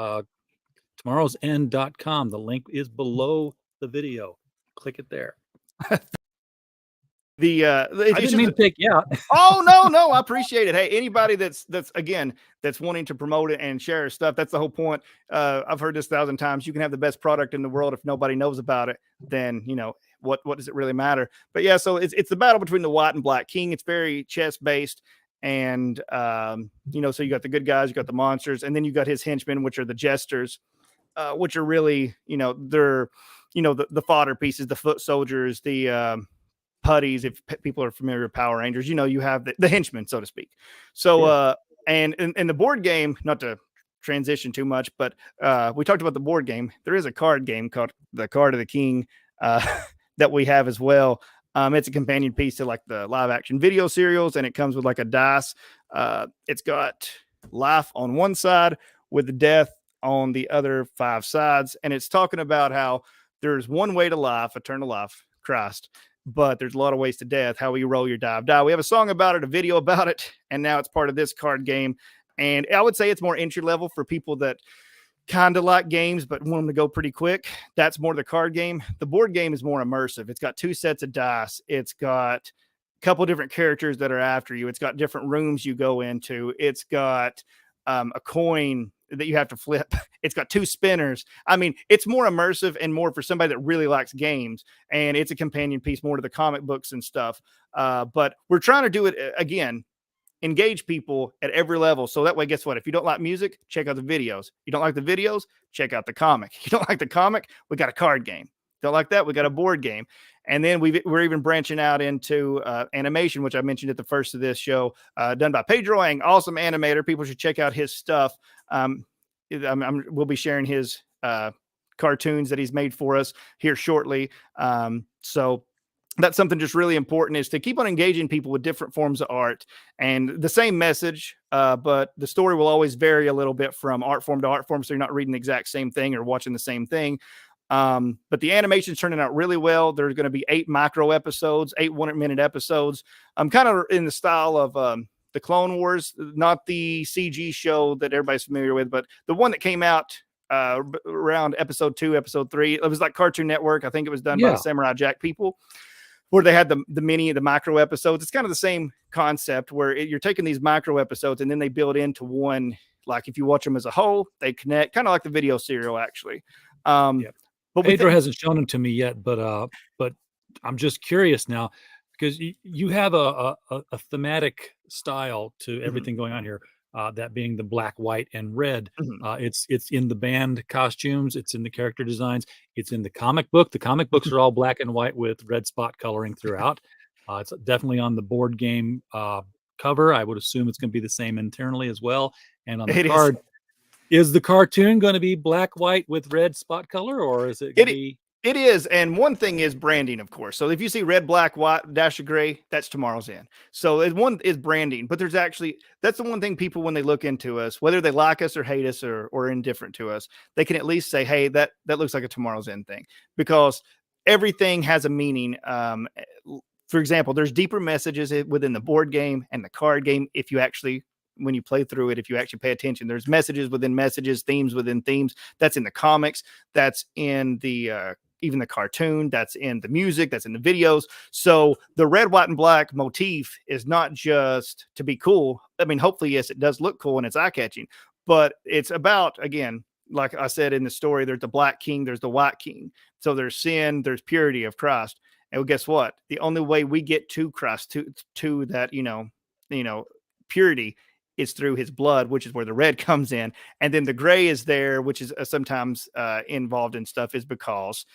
Tomorrowsend.com. The link is below the video. Click it there. I didn't mean to take you out. Oh no, I appreciate it. Hey, anybody that's wanting to promote it and share stuff, that's the whole point. I've heard this 1,000 times. You can have the best product in the world if nobody knows about it, then what does it really matter? But yeah, so it's the battle between the White and Black King. It's very chess based, and so you got the good guys, you got the monsters, and then you got his henchmen, which are the jesters, which are really they're the fodder pieces, the foot soldiers, the putties. If people are familiar with Power Rangers, you have the henchmen, so to speak. So and in the board game, not to transition too much, but we talked about the board game. There is a card game called the Card of the King that we have as well. It's a companion piece to like the live action video serials, and it comes with like a dice. It's got life on one side with death on the other 5 sides, and it's talking about how there's one way to life, eternal life, Christ, but there's a lot of ways to death, how you roll your die. We have a song about it, a video about it, and now it's part of this card game. And I would say it's more entry level for people that kind of like games but want them to go pretty quick. That's more the card game. The board game is more immersive. It's got 2 sets of dice. It's got a couple different characters that are after you. It's got different rooms you go into. It's got a coin that you have to flip. It's got 2 spinners. I mean, it's more immersive and more for somebody that really likes games, and it's a companion piece more to the comic books and stuff. But we're trying to do it again, engage people at every level. So that way, guess what? If you don't like music, check out the videos. You don't like the videos, check out the comic. You don't like the comic, we got a card game. Don't like that, we got a board game. And then we're even branching out into animation, which I mentioned at the first of this show, done by Pedro Ang, awesome animator. People should check out his stuff. We'll be sharing his cartoons that he's made for us here shortly. So that's something just really important, is to keep on engaging people with different forms of art and the same message, but the story will always vary a little bit from art form to art form. So you're not reading the exact same thing or watching the same thing. But the animation's turning out really well. There's going to be 8 micro episodes, 8 1-minute episodes. I'm kind of in the style of the Clone Wars, not the CG show that everybody's familiar with, but the one that came out around episode 2, episode 3. It was like Cartoon Network. I think it was done by the Samurai Jack people, where they had the micro episodes. It's kind of the same concept where you're taking these micro episodes and then they build into one. Like if you watch them as a whole, they connect, kind of like the video serial, actually. But Pedro hasn't shown them to me yet, but I'm just curious now, because you have a thematic style to everything going on here. That being the black, white, and red. It's in the band costumes. It's in the character designs. It's in the comic book. The comic books are all black and white with red spot coloring throughout. It's definitely on the board game cover. I would assume it's going to be the same internally as well. And on the card, is the cartoon going to be black, white with red spot color, or is it going to be? It is. And one thing is branding, of course. So if you see red, black, white, dash of gray, that's Tomorrow's End. So one is branding, but that's the one thing people, when they look into us, whether they like us or hate us or indifferent to us, they can at least say, hey, that looks like a Tomorrow's End thing, because everything has a meaning. For example, there's deeper messages within the board game and the card game if you actually when you play through it, if you actually pay attention. There's messages within messages, themes within themes. That's in the comics. That's in the even the cartoon. That's in the music. That's in the videos. So the red, white, and black motif is not just to be cool. I mean, hopefully, yes, it does look cool and it's eye-catching, but it's about, again, like I said in the story, there's the black king, there's the white king. So there's sin, there's purity of Christ. And well, guess what? The only way we get to Christ, to that, purity, is through his blood, which is where the red comes in. And then the gray is there, which is sometimes involved in stuff, is because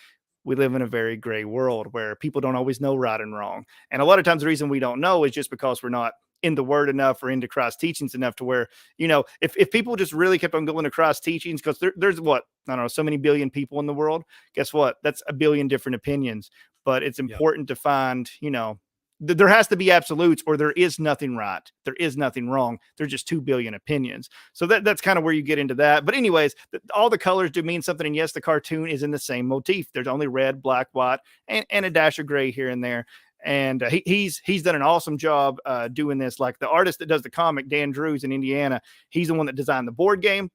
we live in a very gray world where people don't always know right and wrong. And a lot of times the reason we don't know is just because we're not in the word enough or into Christ's teachings enough to where, if people just really kept on going to Christ's teachings, because there's what, I don't know, so many billion people in the world, guess what? That's a billion different opinions. But it's important to find, there has to be absolutes, or there is nothing right. There is nothing wrong. There's just 2 billion opinions. So that's kind of where you get into that. But anyways, all the colors do mean something. And yes, the cartoon is in the same motif. There's only red, black, white, and a dash of gray here and there. And he's done an awesome job doing this. Like the artist that does the comic, Dan Drews in Indiana, he's the one that designed the board game.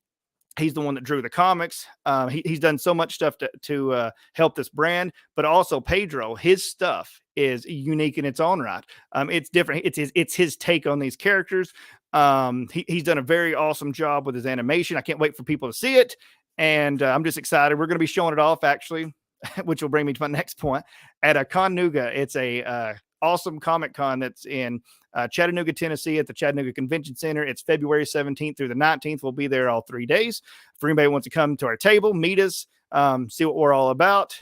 He's the one that drew the comics. He's done so much stuff to help this brand, but also Pedro, his stuff is unique in its own right. It's different. It's his take on these characters. He's done a very awesome job with his animation. I can't wait for people to see it. And I'm just excited. We're going to be showing it off, actually, which will bring me to my next point, at a Connuga. It's a awesome Comic Con that's in Chattanooga, Tennessee, at the Chattanooga Convention Center. It's February 17th through the 19th. We'll be there all 3 days. For anybody who wants to come to our table, meet us, see what we're all about,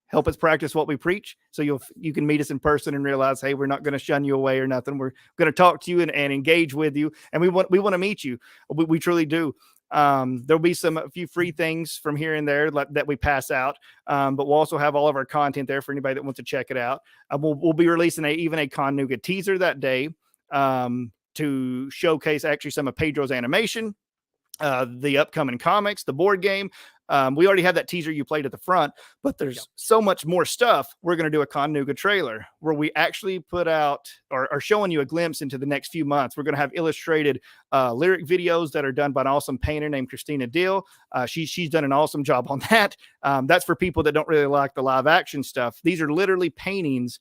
help us practice what we preach. So you can meet us in person and realize, hey, we're not going to shun you away or nothing. We're going to talk to you and engage with you. And we want to meet you. We truly do. There'll be a few free things from here and there that we pass out. But we'll also have all of our content there for anybody that wants to check it out. We'll be releasing even a Connuga teaser that day to showcase actually some of Pedro's animation, the upcoming comics, the board game. We already have that teaser you played at the front, but there's so much more stuff. We're going to do a Connuga trailer where we actually put out or are showing you a glimpse into the next few months. We're going to have illustrated lyric videos that are done by an awesome painter named Christina Dill. She's done an awesome job on that. That's for people that don't really like the live action stuff. These are literally paintings.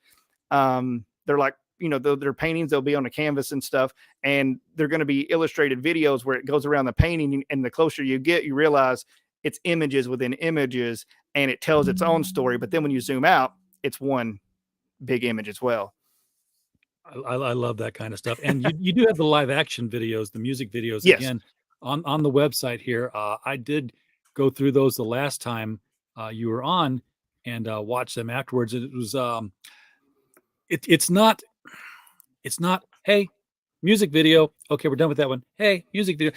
They're like, they're paintings. They'll be on a canvas and stuff, and they're going to be illustrated videos where it goes around the painting. And the closer you get, you realize it's images within images, and it tells its own story. But then when you zoom out, it's one big image as well. I love that kind of stuff. And you do have the live action videos, the music videos, yes, again on the website here. I did go through those the last time you were on and watch them afterwards. It was it's not, hey, music video. Okay, we're done with that one. Hey, music video.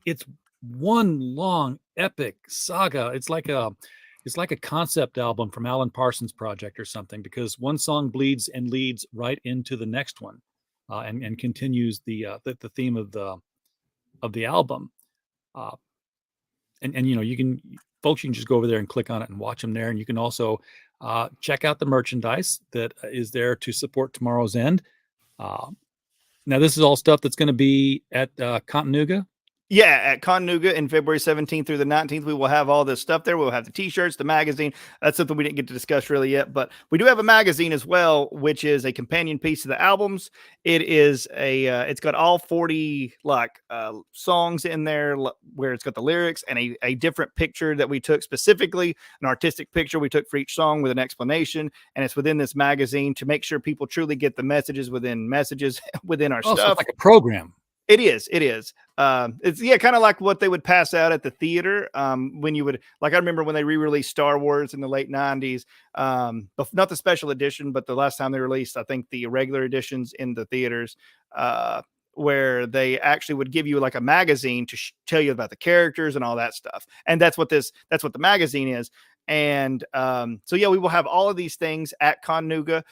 It's one long epic saga. It's like a concept album from Alan Parsons Project or something, because one song bleeds and leads right into the next one, and continues the theme of the album. And you can just go over there and click on it and watch them there. And you can also check out the merchandise that is there to support Tomorrow's End. Now, this is all stuff that's going to be at Connuga. Yeah, at Connuga in February 17th through the 19th, we will have all this stuff there. We'll have the t-shirts, the magazine. That's something we didn't get to discuss really yet, but we do have a magazine as well, which is a companion piece to the albums. It is it's got all 40 songs in there where it's got the lyrics and a different picture that we took specifically, an artistic picture we took for each song with an explanation. And it's within this magazine to make sure people truly get the messages within our stuff. So it's like a program. It is. It's kind of like what they would pass out at the theater. When you would, I remember when they re-released Star Wars in the late 90s, but not the special edition, but the last time they released, I think, the regular editions in the theaters, where they actually would give you like a magazine to tell you about the characters and all that stuff. And that's what the magazine is. And so we will have all of these things at Connuga.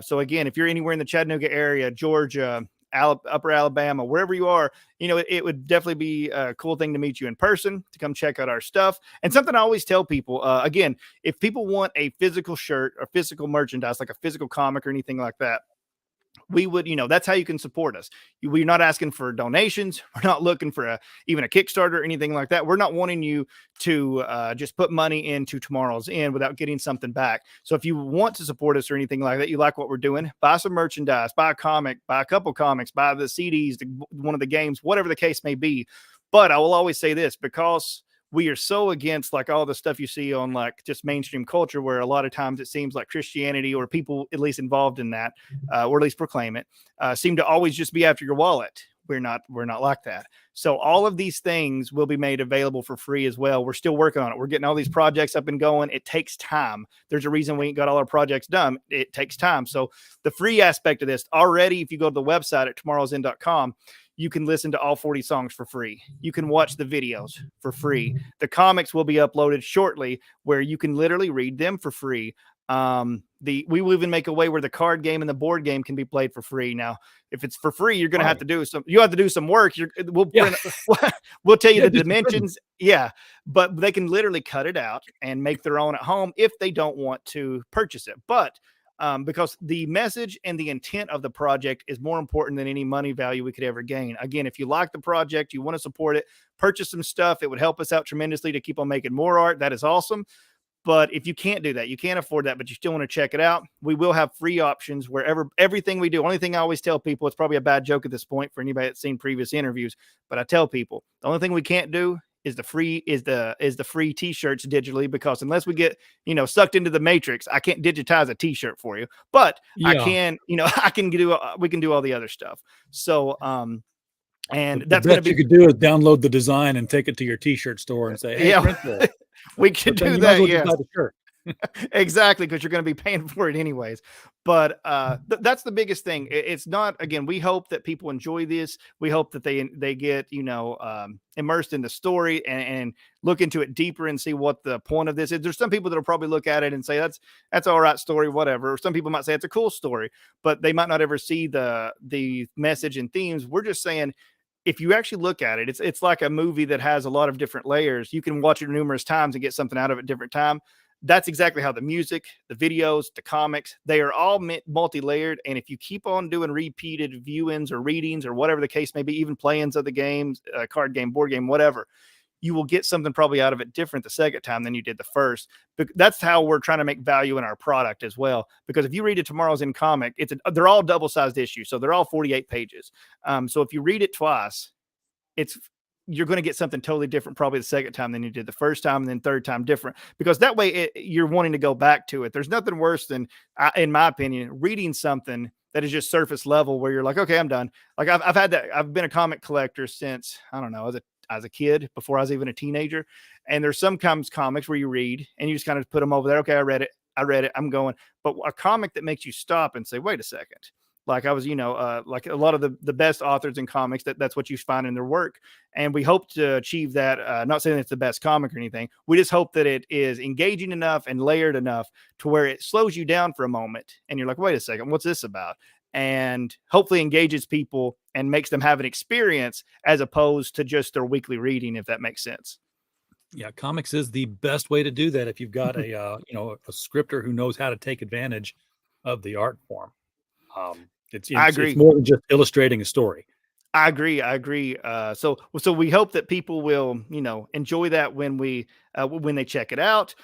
So again, if you're anywhere in the Chattanooga area, Georgia, Upper Alabama, wherever you are, it would definitely be a cool thing to meet you in person, to come check out our stuff. And something I always tell people, again, if people want a physical shirt or physical merchandise, like a physical comic or anything like that, we would, that's how you can support us. We're not asking for donations. We're not looking for even a Kickstarter or anything like that. We're not wanting you to just put money into Tomorrow's End without getting something back. So if you want to support us or anything like that, you like what we're doing, buy some merchandise, buy a comic, buy a couple comics, buy the CDs, one of the games, whatever the case may be. But I will always say this, because we are so against like all the stuff you see on like just mainstream culture, where a lot of times it seems like Christianity, or people at least involved in that, or at least proclaim it, seem to always just be after your wallet. We're not like that. So all of these things will be made available for free as well. We're still working on it. We're getting all these projects up and going. It takes time. There's a reason we ain't got all our projects done. It takes time. So the free aspect of this already, if you go to the website at tomorrowsend.com, you can listen to all 40 songs for free. You can watch the videos for free. The comics will be uploaded shortly where you can literally read them for free. We will even make a way where the card game and the board game can be played for free. Now, if it's for free, you're going to have to do some work. We'll tell you the dimensions. Yeah. But they can literally cut it out and make their own at home if they don't want to purchase it. But because the message and the intent of the project is more important than any money value we could ever gain. Again, if you like the project, you want to support it, purchase some stuff. It would help us out tremendously to keep on making more art. That is awesome. But if you can't do that, you can't afford that, but you still want to check it out, we will have free options wherever, everything we do. Only thing I always tell people, it's probably a bad joke at this point for anybody that's seen previous interviews, but I tell people the only thing we can't do is the free t-shirts digitally, because unless we get, sucked into the matrix, I can't digitize a t-shirt for you, but I can, we can do all the other stuff. So, and that's going to be, you could do is download the design and take it to your t-shirt store and say, hey, yeah, we can do that. Yeah, exactly. Because you're going to be paying for it anyways. But that's the biggest thing. It's not, again, we hope that people enjoy this. We hope that they get, immersed in the story and look into it deeper and see what the point of this is. There's some people that'll probably look at it and say, that's all right story, whatever. Or some people might say it's a cool story, but they might not ever see the message and themes. We're just saying, if you actually look at it, it's like a movie that has a lot of different layers. You can watch it numerous times and get something out of it different time. That's exactly how the music, the videos, the comics, they are all multi-layered. And if you keep on doing repeated viewings or readings or whatever the case may be, even playings of the games, card game, board game, whatever, you will get something probably out of it different the second time than you did the first. But that's how we're trying to make value in our product as well. Because if you read a Tomorrow's End comic, they're all double-sized issues. So they're all 48 pages. So if you read it twice, you're going to get something totally different probably the second time than you did the first time, and then third time different, because that way you're wanting to go back to it. There's nothing worse than, in my opinion, reading something that is just surface level where you're like, okay, I'm done. Like I've had that. I've been a comic collector since, I don't know, as a kid, before I was even a teenager. And there's sometimes comics where you read and you just kind of put them over there. Okay, I read it. I'm going. But a comic that makes you stop and say, wait a second. Like I was, like a lot of the best authors in comics, that's what you find in their work. And we hope to achieve that. Not saying it's the best comic or anything. We just hope that it is engaging enough and layered enough to where it slows you down for a moment. And you're like, wait a second, what's this about? And hopefully engages people and makes them have an experience as opposed to just their weekly reading, if that makes sense. Yeah, comics is the best way to do that if you've got a scripter who knows how to take advantage of the art form. I agree. It's more than just illustrating a story. I agree. So we hope that people will, enjoy that when they check it out.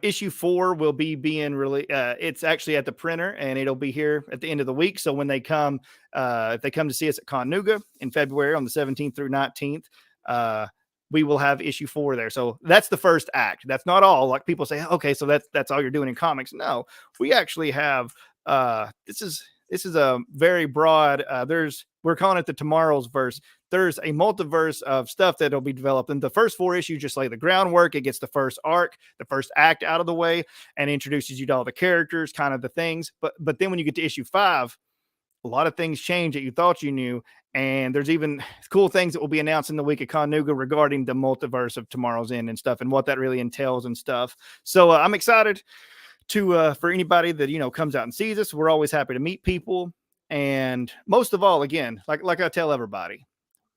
Issue 4 will be being really, it's actually at the printer and it'll be here at the end of the week. So when they come, if they come to see us at Chattanooga in February on the 17th through 19th, we will have issue 4 there. So that's the first act. That's not all. Like people say, okay, so that's all you're doing in comics. No, we actually have, this is a very broad, we're calling it the Tomorrow's verse. There's a multiverse of stuff that'll be developed. And the first 4 issues just lay the groundwork. It gets the first arc, the first act out of the way, and introduces you to all the characters, kind of the things. But then when you get to issue 5, a lot of things change that you thought you knew. And there's even cool things that will be announced in the week of Chattanooga regarding the multiverse of Tomorrow's End and stuff, and what that really entails and stuff. So I'm excited for anybody that, comes out and sees us. We're always happy to meet people. And most of all, again, like I tell everybody,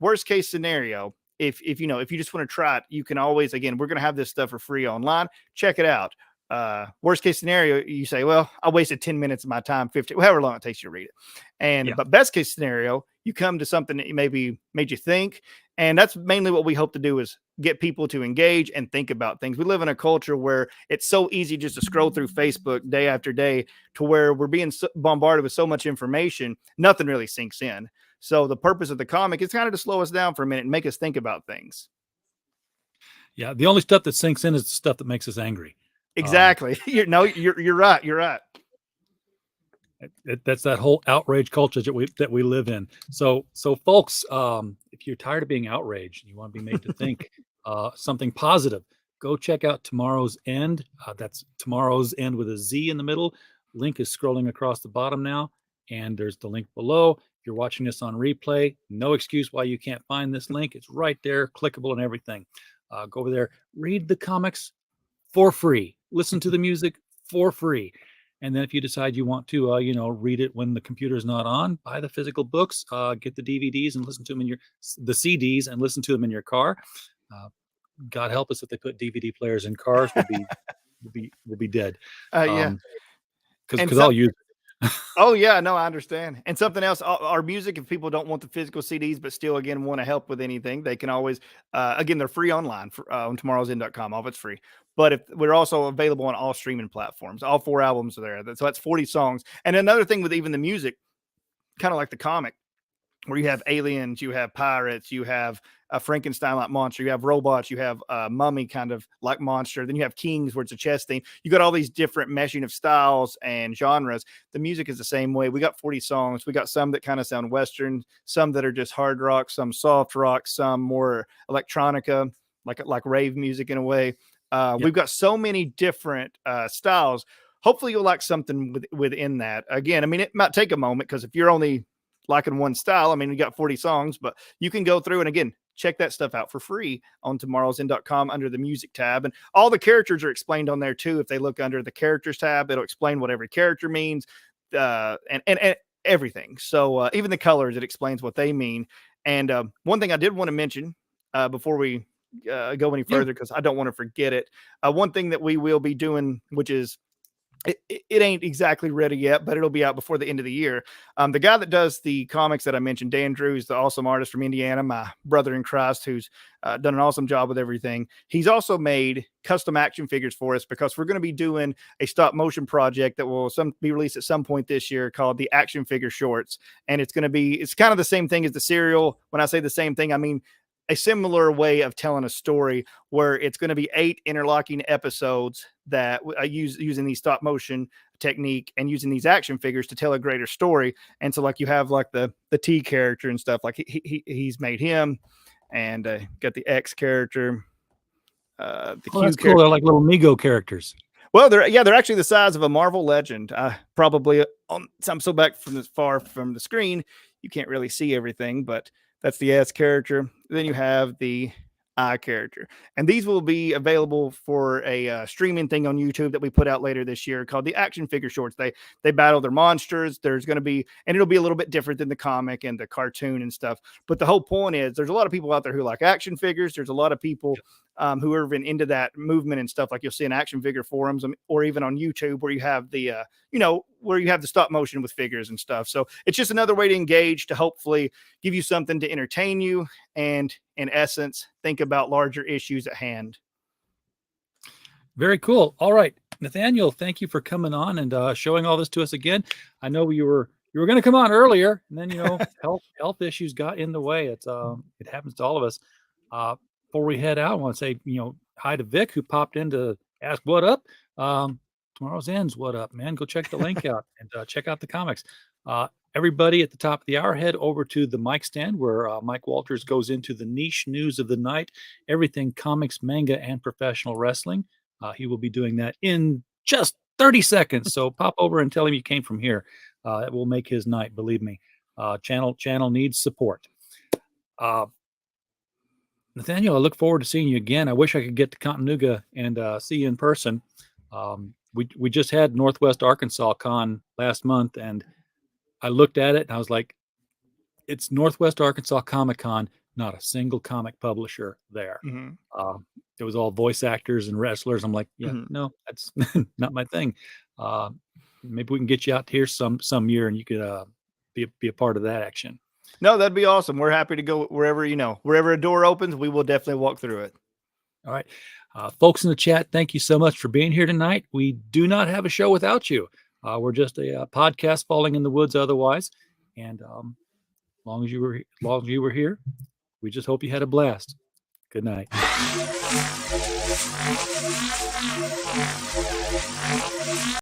worst case scenario, if you just want to try it, you can always, again, we're going to have this stuff for free online. Check it out. worst case scenario, you say, well, I wasted 10 minutes of my time, 50, however long it takes you to read it. And, but best case scenario, you come to something that maybe made you think. And that's mainly what we hope to do, is get people to engage and think about things. We live in a culture where it's so easy just to scroll through Facebook day after day, to where we're being bombarded with so much information, nothing really sinks in. So the purpose of the comic is kind of to slow us down for a minute and make us think about things. Yeah. The only stuff that sinks in is the stuff that makes us angry. Exactly. You're right. You're right. That's that whole outrage culture that we live in. So folks, if you're tired of being outraged, you want to be made to think something positive, go check out Tomorrowz End. That's Tomorrowz End with a Z in the middle. Link is scrolling across the bottom now, and there's the link below. If you're watching this on replay, no excuse why you can't find this link. It's right there, clickable and everything. Go over there, read the comics for free, listen to the music for free. And then if you decide you want to, read it when the computer's not on, buy the physical books, get the DVDs and listen to them the CDs and listen to them in your car. God help us if they put DVD players in cars, we'll be dead. Because I'll use it. Oh yeah, no, I understand. And something else, our music, if people don't want the physical CDs, but still, again, want to help with anything, they can always, again, they're free online on tomorrowsend.com. All of it's free. But if we're also available on all streaming platforms, all 4 albums are there. So that's 40 songs. And another thing with even the music, kind of like the comic, where you have aliens, you have pirates, you have a Frankenstein-like monster, you have robots, you have a mummy kind of like monster, then you have kings where it's a chess theme. You got all these different meshing of styles and genres. The music is the same way. We got 40 songs. We got some that kind of sound Western, some that are just hard rock, some soft rock, some more electronica, like rave music in a way. We've got so many different styles. Hopefully you'll like something within that. Again, I mean, it might take a moment, because if you're only liking one style, I mean, you got 40 songs, but you can go through and, again, check that stuff out for free on tomorrowsend.com under the music tab. And all the characters are explained on there too. If they look under the characters tab, it'll explain what every character means, and everything. So even the colors, it explains what they mean. And one thing I did want to mention before we go any further, because I don't want to forget it. One thing that we will be doing, which is, it ain't exactly ready yet, but it'll be out before the end of the year. The guy that does the comics that I mentioned, Dan Drews, the awesome artist from Indiana, my brother in Christ, who's done an awesome job with everything. He's also made custom action figures for us, because we're going to be doing a stop motion project that will be released at some point this year, called the Action Figure Shorts. And it's kind of the same thing as the serial. When I say the same thing, I mean a similar way of telling a story, where it's going to be 8 interlocking episodes that I using these stop motion technique and using these action figures to tell a greater story. And so, like, you have like the T character and stuff, like he's made him, and got the X character, the Q that's character. cool. They're like little Mego characters. Well, they're actually the size of a Marvel Legend. Probably I'm so back from this far from the screen, you can't really see everything, but that's the S character. Then you have the I character. And these will be available for a streaming thing on YouTube that we put out later this year called the Action Figure Shorts. They battle their monsters. There's going to be, and it'll be a little bit different than the comic and the cartoon and stuff. But the whole point is, there's a lot of people out there who like action figures. There's a lot of people who are even into that movement and stuff, like you'll see in action figure forums, or even on YouTube, where you have the, where you have the stop motion with figures and stuff. So it's just another way to engage, to hopefully give you something to entertain you, and in essence, think about larger issues at hand. Very cool. All right, Nathaniel, thank you for coming on and showing all this to us again. I know you were going to come on earlier, and then health issues got in the way. It happens to all of us. Before we head out, I want to say hi to Vic, who popped in to ask what up. Tomorrow's End's what up, man. Go check the link out and check out the comics. Everybody at the top of the hour, head over to the mic stand, where Mike Walters goes into the niche news of the night, everything comics, manga, and professional wrestling. He will be doing that in just 30 seconds. So pop over and tell him you came from here. It will make his night, believe me. Channel needs support. Nathaniel, I look forward to seeing you again. I wish I could get to Chattanooga and see you in person. We just had Northwest Arkansas Con last month, and I looked at it and I was like, it's Northwest Arkansas Comic Con not a single comic publisher there. Mhm. It was all voice actors and wrestlers. I'm like, yeah, Mhm. no, that's not my thing. Maybe we can get you out here some year and you could be a part of that action. No, that'd be awesome. We're happy to go wherever, wherever a door opens, we will definitely walk through it. All right. Folks in the chat, thank you so much for being here tonight. We do not have a show without you. We're just a podcast falling in the woods otherwise. And as long as you were here, we just hope you had a blast. Good night.